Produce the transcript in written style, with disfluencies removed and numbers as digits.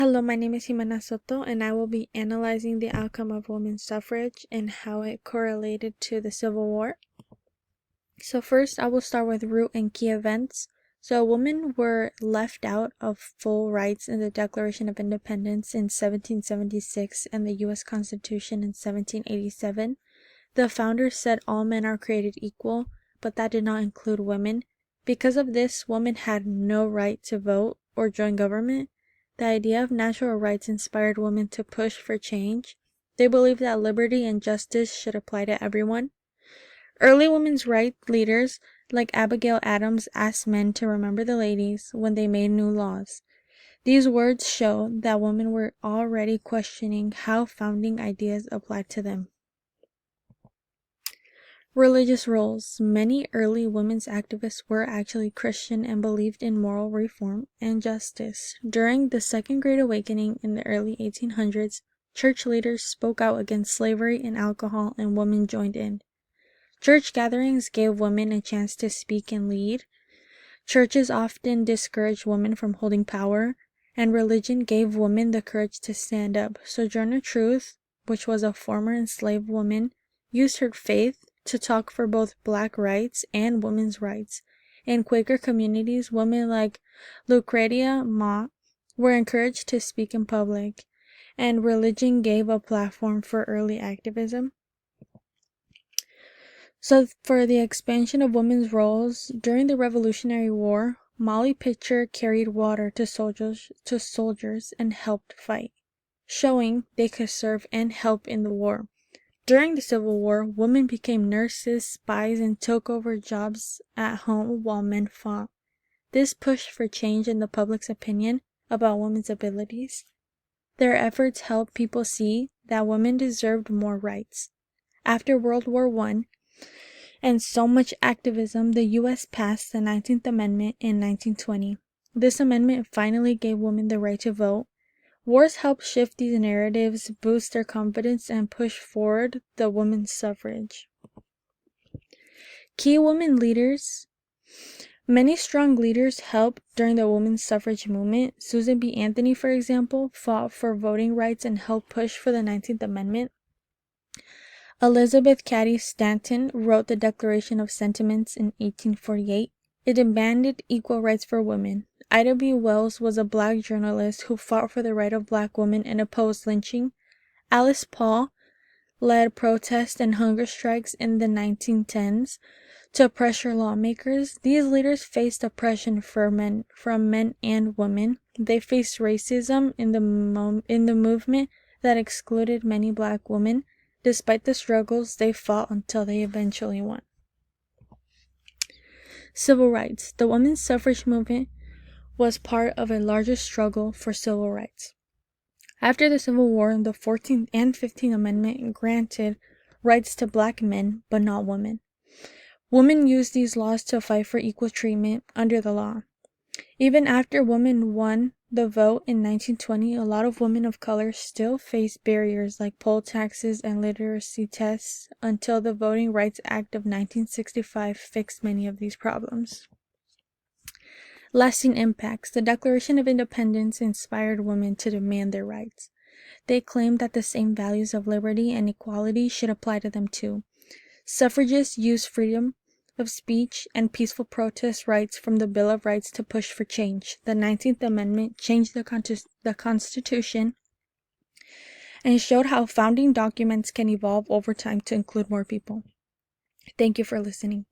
Hello, my name is Jimena Soto, and I will be analyzing the outcome of women's suffrage and how it correlated to the Civil War. So first, I will start with root and key events. So women were left out of full rights in the Declaration of Independence in 1776 and the U.S. Constitution in 1787. The founders said all men are created equal, but that did not include women. Because of this, women had no right to vote or join government. The idea of natural rights inspired women to push for change. They believed that liberty and justice should apply to everyone. Early women's rights leaders like Abigail Adams asked men to remember the ladies when they made new laws. These words show that women were already questioning how founding ideas applied to them. Religious roles. Many early women's activists were actually Christian and believed in moral reform and justice. During the Second Great Awakening in the early 1800s, church leaders spoke out against slavery and alcohol, and women joined in. Church gatherings gave women a chance to speak and lead. Churches often discouraged women from holding power, and religion gave women the courage to stand up. Sojourner Truth, which was a former enslaved woman, used her faith to talk for both black rights and women's rights. In Quaker communities, women like Lucretia Mott were encouraged to speak in public, and religion gave a platform for early activism. So for the expansion of women's roles, during the Revolutionary War, Molly Pitcher carried water to soldiers and helped fight, showing they could serve and help in the war. During the Civil War, women became nurses, spies, and took over jobs at home while men fought. This pushed for change in the public's opinion about women's abilities. Their efforts helped people see that women deserved more rights. After World War I and so much activism, the U.S. passed the 19th Amendment in 1920. This amendment finally gave women the right to vote. Wars helped shift these narratives, boost their confidence, and push forward the women's suffrage. Key women leaders. Many strong leaders helped during the women's suffrage movement. Susan B. Anthony, for example, fought for voting rights and helped push for the 19th Amendment. Elizabeth Cady Stanton wrote the Declaration of Sentiments in 1848. It demanded equal rights for women. Ida B. Wells was a black journalist who fought for the right of black women and opposed lynching. Alice Paul led protests and hunger strikes in the 1910s to pressure lawmakers. These leaders faced oppression from men and women. They faced racism in the movement that excluded many black women. Despite the struggles, they fought until they eventually won. Civil rights. The women's suffrage movement was part of a larger struggle for civil rights. After the Civil War, the 14th and 15th Amendment granted rights to black men, but not women. Women used these laws to fight for equal treatment under the law. Even after women won the vote in 1920, a lot of women of color still faced barriers like poll taxes and literacy tests until the Voting Rights Act of 1965 fixed many of these problems. Lasting impacts. The Declaration of Independence inspired women to demand their rights. They claimed that the same values of liberty and equality should apply to them too. Suffragists used freedom of speech and peaceful protest rights from the Bill of Rights to push for change. The 19th Amendment changed the Constitution and showed how founding documents can evolve over time to include more people. Thank you for listening.